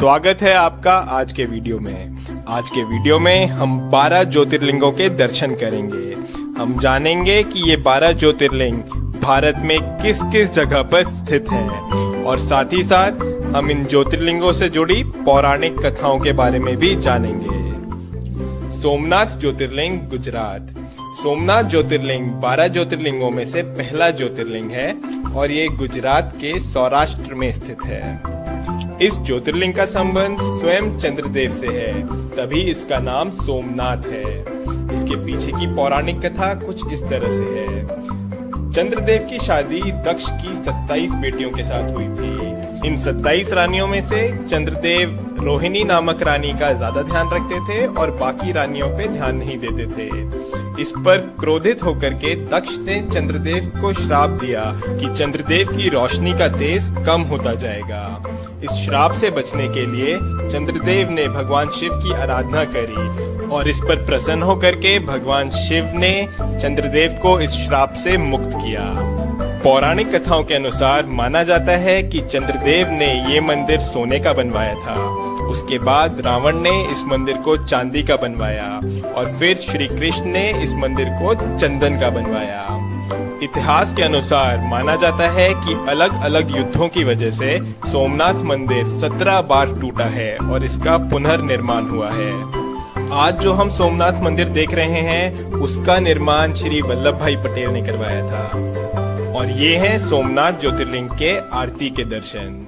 स्वागत है आपका आज के वीडियो में। आज के वीडियो में हम 12 ज्योतिर्लिंगों के दर्शन करेंगे। हम जानेंगे कि ये 12 ज्योतिर्लिंग भारत में किस किस जगह पर स्थित हैं और साथ ही साथ हम इन ज्योतिर्लिंगों से जुड़ी पौराणिक कथाओं के बारे में भी जानेंगे। सोमनाथ ज्योतिर्लिंग गुजरात। सोमनाथ ज्योतिर्लिंग 12 ज्योतिर्लिंगों में से पहला ज्योतिर्लिंग है और ये गुजरात के सौराष्ट्र में स्थित है। इस ज्योतिर्लिंग का संबंध स्वयं चंद्रदेव से है, तभी इसका नाम सोमनाथ है। इसके पीछे की पौराणिक कथा कुछ इस तरह से है। चंद्रदेव की शादी दक्ष की 27 बेटियों के साथ हुई थी। इन 27 रानियों में से चंद्रदेव रोहिणी नामक रानी का ज्यादा ध्यान रखते थे और बाकी रानियों पे ध्यान नहीं देते थे। इस पर क्रोधित होकर के दक्ष ने चंद्रदेव को श्राप दिया कि चंद्रदेव की रोशनी का तेज कम होता जाएगा। इस श्राप से बचने के लिए चंद्रदेव ने भगवान शिव की आराधना करी और इस पर प्रसन्न होकर के भगवान शिव ने चंद्रदेव को इस श्राप से मुक्त किया। पौराणिक कथाओं के अनुसार माना जाता है कि चंद्रदेव ने ये मंदिर सोने का बनवाया था। उसके बाद रावण ने इस मंदिर को चांदी का बनवाया और फिर श्री कृष्ण ने इस मंदिर को चंदन का बनवाया। इतिहास के अनुसार माना जाता है कि अलग अलग युद्धों की वजह से सोमनाथ मंदिर 17 बार टूटा है और इसका पुनर्निर्माण हुआ है। आज जो हम सोमनाथ मंदिर देख रहे हैं उसका निर्माण श्री वल्लभ भाई पटेल ने करवाया था। और ये हैं सोमनाथ ज्योतिर्लिंग के आरती के दर्शन।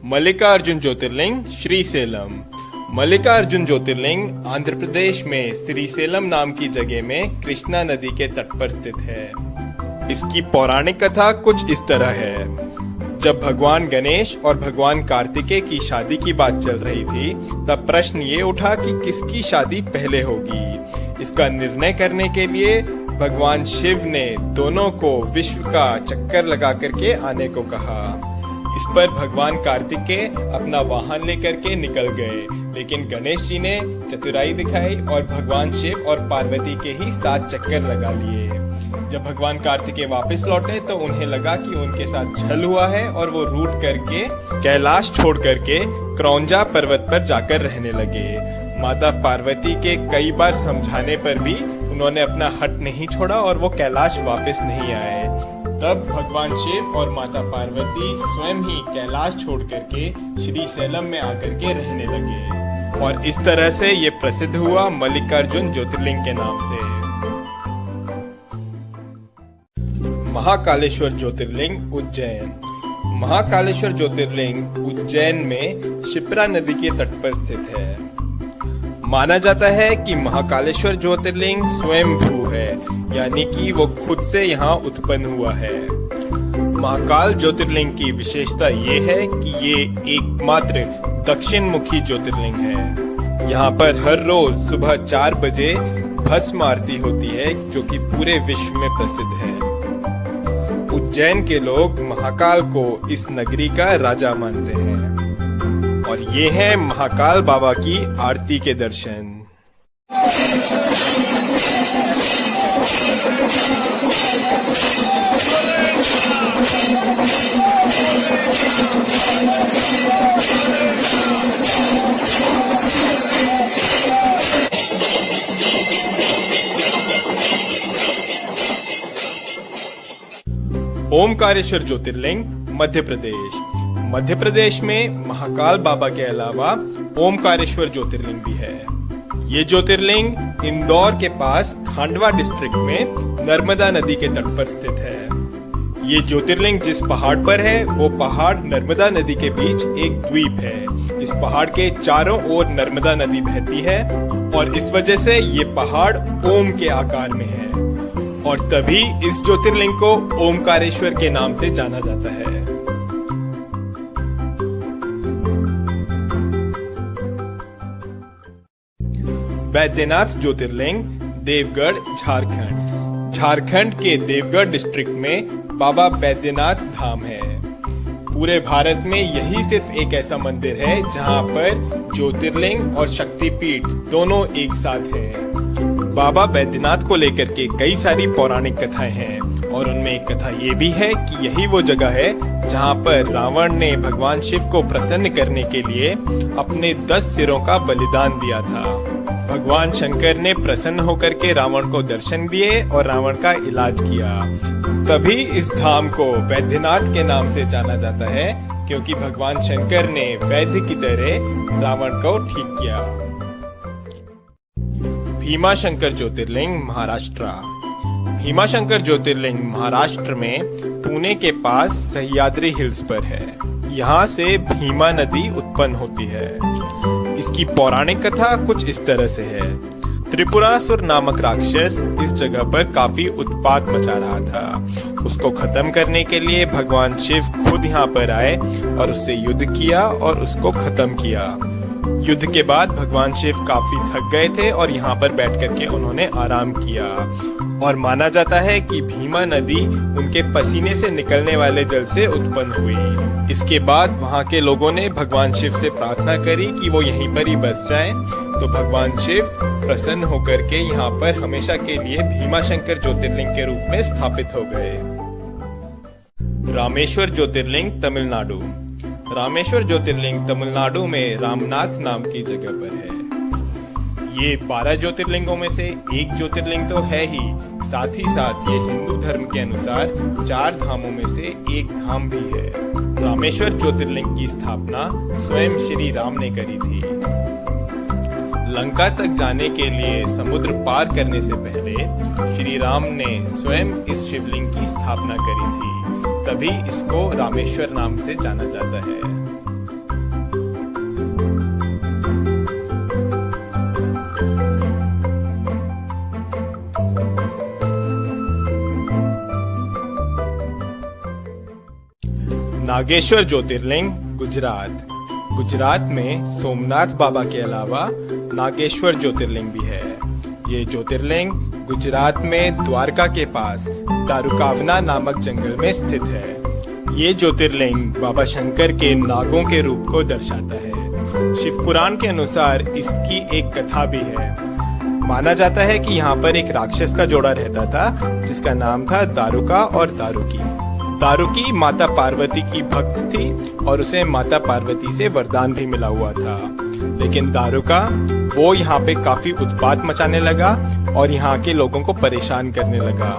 मल्लिकार्जुन ज्योतिर्लिंग श्रीशैलम। मल्लिकार्जुन ज्योतिर्लिंग आंध्र प्रदेश में श्रीशैलम नाम की जगह में कृष्णा नदी के तट पर स्थित है। इसकी पौराणिक कथा कुछ इस तरह है। जब भगवान गणेश और भगवान कार्तिकेय की शादी की बात चल रही थी तब प्रश्न ये उठा कि किसकी शादी पहले होगी। इसका निर्णय करने के लिए भगवान शिव ने दोनों को विश्व का चक्कर लगा करके आने को कहा। इस पर भगवान कार्तिकेय अपना वाहन लेकर के निकल गए, लेकिन गणेश जी ने चतुराई दिखाई और भगवान शिव और पार्वती के ही 7 चक्कर लगा लिए। जब भगवान कार्तिकेय वापस लौटे तो उन्हें लगा कि उनके साथ छल हुआ है और वो रूठ करके कैलाश छोड़ करके क्रौंजा पर्वत पर जाकर रहने लगे। माता पार्वती के कई बार समझाने पर भी उन्होंने अपना हट नहीं छोड़ा और वो कैलाश वापस नहीं आए। तब भगवान शिव और माता पार्वती स्वयं ही कैलाश छोड़ करके श्रीशैलम में आकर के रहने लगे और इस तरह से ये प्रसिद्ध हुआ मल्लिकार्जुन ज्योतिर्लिंग के नाम से। महाकालेश्वर ज्योतिर्लिंग उज्जैन। महाकालेश्वर ज्योतिर्लिंग उज्जैन में शिप्रा नदी के तट पर स्थित है। माना जाता है कि महाकालेश्वर ज्योतिर्लिंग स्वयंभू है, यानी कि वो खुद से यहाँ उत्पन्न हुआ है। महाकाल ज्योतिर्लिंग की विशेषता ये है कि ये एकमात्र दक्षिण मुखी ज्योतिर्लिंग है। यहाँ पर हर रोज सुबह 4 बजे भस्म आरती होती है जो कि पूरे विश्व में प्रसिद्ध है। उज्जैन के लोग महाकाल को इस नगरी का राजा मानते हैं। और ये है महाकाल बाबा की आरती के दर्शन। ओमकारेश्वर ज्योतिर्लिंग मध्य प्रदेश। मध्य प्रदेश में महाकाल बाबा के अलावा ओमकारेश्वर ज्योतिर्लिंग भी है। ये ज्योतिर्लिंग इंदौर के पास खांडवा डिस्ट्रिक्ट में नर्मदा नदी के तट पर स्थित है। ये ज्योतिर्लिंग जिस पहाड़ पर है वो पहाड़ नर्मदा नदी के बीच एक द्वीप है। इस पहाड़ के चारों ओर नर्मदा नदी बहती है और इस वजह से ये पहाड़ ओम के आकार में है। और तभी इस ज्योतिर्लिंग को ओमकारेश्वर के नाम से जाना जाता है। बैद्यनाथ ज्योतिर्लिंग देवगढ़ झारखंड। झारखंड के देवगढ़ डिस्ट्रिक्ट में बाबा बैद्यनाथ धाम है। पूरे भारत में यही सिर्फ एक ऐसा मंदिर है जहां पर ज्योतिर्लिंग और शक्तिपीठ दोनों एक साथ है। बाबा बैद्यनाथ को लेकर के कई सारी पौराणिक कथाएं हैं और उनमें एक कथा ये भी है कि यही वो जगह है जहां पर रावण ने भगवान शिव को प्रसन्न करने के लिए अपने 10 सिरों का बलिदान दिया था। भगवान शंकर ने प्रसन्न होकर के रावण को दर्शन दिए और रावण का इलाज किया। तभी इस धाम को वैद्यनाथ के नाम से जाना जाता है, क्योंकि भगवान शंकर ने वैद्य की तरह रावण को ठीक किया। भीमाशंकर ज्योतिर्लिंग महाराष्ट्र। भीमाशंकर ज्योतिर्लिंग महाराष्ट्र में पुणे के पास सह्याद्री हिल्स पर है। यहाँ से भीमा नदी उत्पन्न होती है। इसकी पौराणिक कथा कुछ इस तरह से है। त्रिपुरासुर नामक राक्षस इस जगह पर काफी उत्पात मचा रहा था। उसको खत्म करने के लिए भगवान शिव खुद यहाँ पर आए और उससे युद्ध किया और उसको खत्म किया। युद्ध के बाद भगवान शिव काफी थक गए थे और यहाँ पर बैठ करके उन्होंने आराम किया और माना जाता है कि भीमा नदी उनके पसीने से निकलने वाले जल से उत्पन्न हुई। इसके बाद वहाँ के लोगों ने भगवान शिव से प्रार्थना करी कि वो यहीं पर ही बस जाएं, तो भगवान शिव प्रसन्न होकर के यहाँ पर हमेशा के लिए भीमाशंकर ज्योतिर्लिंग के रूप में स्थापित हो गए। रामेश्वर ज्योतिर्लिंग तमिलनाडु। रामेश्वर ज्योतिर्लिंग तमिलनाडु में रामनाथ नाम की जगह पर है। ये 12 ज्योतिर्लिंगों में से एक ज्योतिर्लिंग तो है ही, साथ ही साथ ये हिंदू धर्म के अनुसार 4 धामों में से एक धाम भी है। रामेश्वर ज्योतिर्लिंग की स्थापना स्वयं श्री राम ने करी थी। लंका तक जाने के लिए समुद्र पार करने से पहले श्री राम ने स्वयं इस शिवलिंग की स्थापना करी थी, तभी इसको रामेश्वर नाम से जाना जाता है। नागेश्वर ज्योतिर्लिंग गुजरात। गुजरात में सोमनाथ बाबा के अलावा नागेश्वर ज्योतिर्लिंग भी है। ये ज्योतिर्लिंग गुजरात में द्वारका के पास दारुकावना नामक जंगल में स्थित है। ये ज्योतिर्लिंग बाबा शंकर के नागों के रूप को दर्शाता है। शिव पुराण के अनुसार इसकी एक कथा भी है। माना जाता है कि यहाँ पर एक राक्षस का जोड़ा रहता था जिसका नाम था दारुका और दारुकी। दारुकी माता पार्वती की भक्त थी और उसे माता पार्वती से वरदान भी मिला हुआ था, लेकिन दारुका वो यहाँ पे काफी उत्पात मचाने लगा और यहाँ के लोगों को परेशान करने लगा।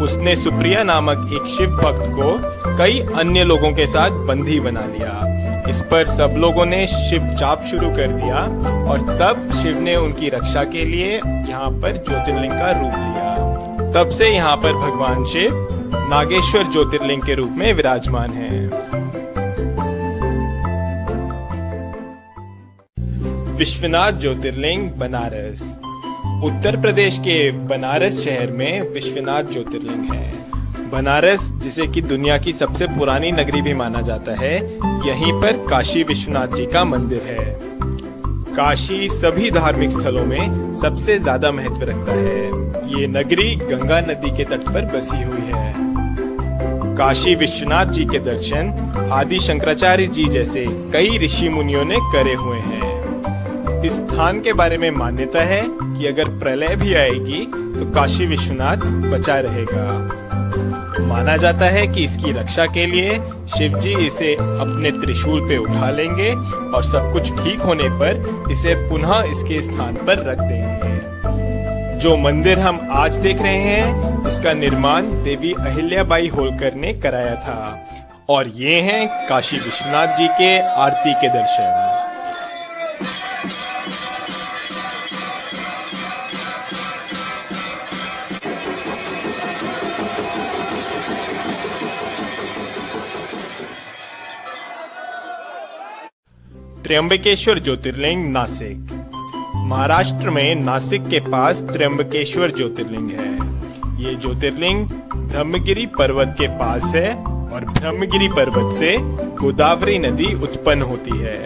उसने सुप्रिया नामक एक शिव भक्त को कई अन्य लोगों के साथ बंदी बना लिया। इस पर सब लोगों ने शिव जाप शुरू कर दिया और तब शिव ने उनकी रक्षा के लिए यहाँ पर ज्योतिर्लिंग का रूप लिया। तब से यहाँ पर भगवान शिव नागेश्वर ज्योतिर्लिंग के रूप में विराजमान हैं। विश्वनाथ ज्योतिर्लिंग बनारस। उत्तर प्रदेश के बनारस शहर में विश्वनाथ ज्योतिर्लिंग है। बनारस, जिसे कि दुनिया की सबसे पुरानी नगरी भी माना जाता है, यहीं पर काशी विश्वनाथ जी का मंदिर है। काशी सभी धार्मिक स्थलों में सबसे ज्यादा महत्व रखता है। ये नगरी गंगा नदी के तट पर बसी हुई है। काशी विश्वनाथ जी के दर्शन आदि शंकराचार्य जी जैसे कई ऋषि मुनियों ने करे हुए हैं। इस स्थान के बारे में मान्यता है कि अगर प्रलय भी आएगी तो काशी विश्वनाथ बचा रहेगा। माना जाता है कि इसकी रक्षा के लिए शिव जी इसे अपने त्रिशूल पे उठा लेंगे और सब कुछ ठीक होने पर इसे पुनः इसके स्थान पर रख देंगे। जो मंदिर हम आज देख रहे हैं, इसका निर्माण देवी अहिल्याबाई होलकर ने कराया था और ये हैं काशी विश्वनाथ जी के आरती के दर्शन। त्र्यंबकेश्वर ज्योतिर्लिंग नासिक। महाराष्ट्र में नासिक के पास त्र्यंबकेश्वर ज्योतिर्लिंग है। ये ज्योतिर्लिंग ब्रह्मगिरी पर्वत के पास है और ब्रह्मगिरी पर्वत से गोदावरी नदी उत्पन्न होती है।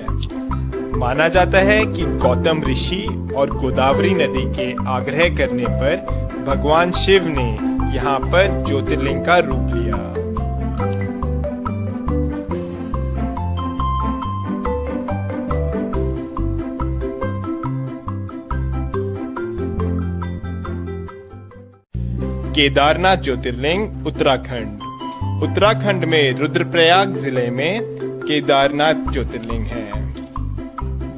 माना जाता है कि गौतम ऋषि और गोदावरी नदी के आग्रह करने पर भगवान शिव ने यहाँ पर ज्योतिर्लिंग का रूप लिया। केदारनाथ ज्योतिर्लिंग उत्तराखंड। उत्तराखंड में रुद्रप्रयाग जिले में केदारनाथ ज्योतिर्लिंग है।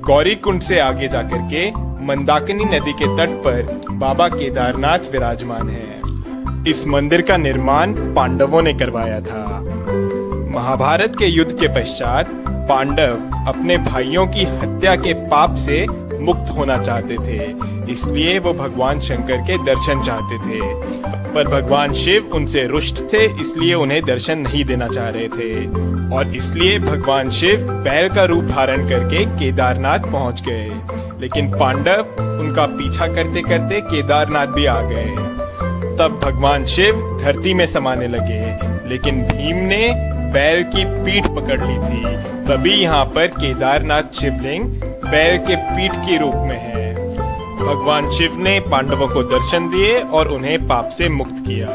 गौरीकुंड से आगे जाकर के मंदाकिनी नदी के तट पर बाबा केदारनाथ विराजमान है। इस मंदिर का निर्माण पांडवों ने करवाया था। महाभारत के युद्ध के पश्चात पांडव अपने भाइयों की हत्या के पाप से मुक्त होना चाहते थे, इसलिए वो भगवान शंकर के दर्शन चाहते थे। पर भगवान शिव उनसे रुष्ट थे, इसलिए उन्हें दर्शन नहीं देना चाह रहे थे और इसलिए भगवान शिव बैल का रूप धारण करके केदारनाथ पहुंच गए। लेकिन पांडव उनका पीछा करते करते केदारनाथ भी आ गए। तब भगवान शिव धरती में समाने लगे, लेकिन भीम ने बैल की पीठ पकड़ ली थी। तभी यहाँ पर केदारनाथ शिवलिंग बैल के पीठ के रूप में है। भगवान शिव ने पांडवों को दर्शन दिए और उन्हें पाप से मुक्त किया।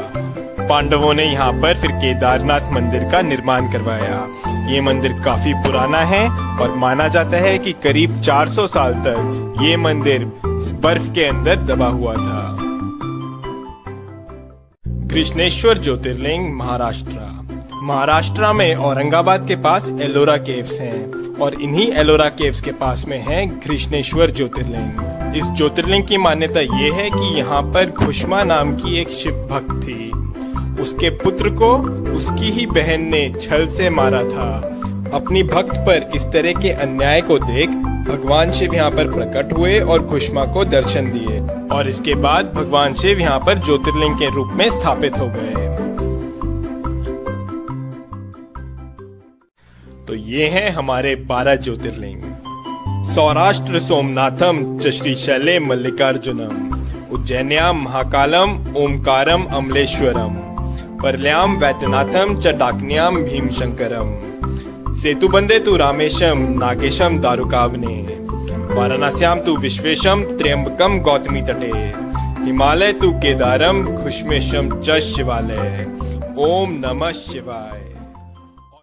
पांडवों ने यहाँ पर फिर केदारनाथ मंदिर का निर्माण करवाया। ये मंदिर काफी पुराना है और माना जाता है कि करीब 400 साल तक ये मंदिर बर्फ के अंदर दबा हुआ था। कृष्णेश्वर ज्योतिर्लिंग महाराष्ट्र में औरंगाबाद के पास एलोरा केव्स हैं और इन्हीं एलोरा केव्स के पास में है कृष्णेश्वर ज्योतिर्लिंग। इस ज्योतिर्लिंग की मान्यता ये है कि यहाँ पर घुष्मा नाम की एक शिव भक्त थी। उसके पुत्र को उसकी ही बहन ने छल से मारा था। अपनी भक्त पर इस तरह के अन्याय को देख भगवान शिव यहाँ पर प्रकट हुए और घुष्मा को दर्शन दिए और इसके बाद भगवान शिव यहाँ पर ज्योतिर्लिंग के रूप में स्थापित हो गए। तो ये हैं हमारे 12 ज्योतिर्लिंग। सौराष्ट्र सोमनाथम च श्रीशैले मल्लिकार्जुनम, उज्जैन्याम महाकालम ओमकारम अमलेश्वरम, परल्याम वैद्यनाथम च डाकन्याम भीमशंकरम, सेतुबंदे तु रामेशम नागेशम दारुकावने, वाराणस्याम तु विश्वेशम त्र्यंबकम गौतमी तटे, हिमालय तु केदारम घुष्मेशम च शिवालय। ओम नमः शिवाय।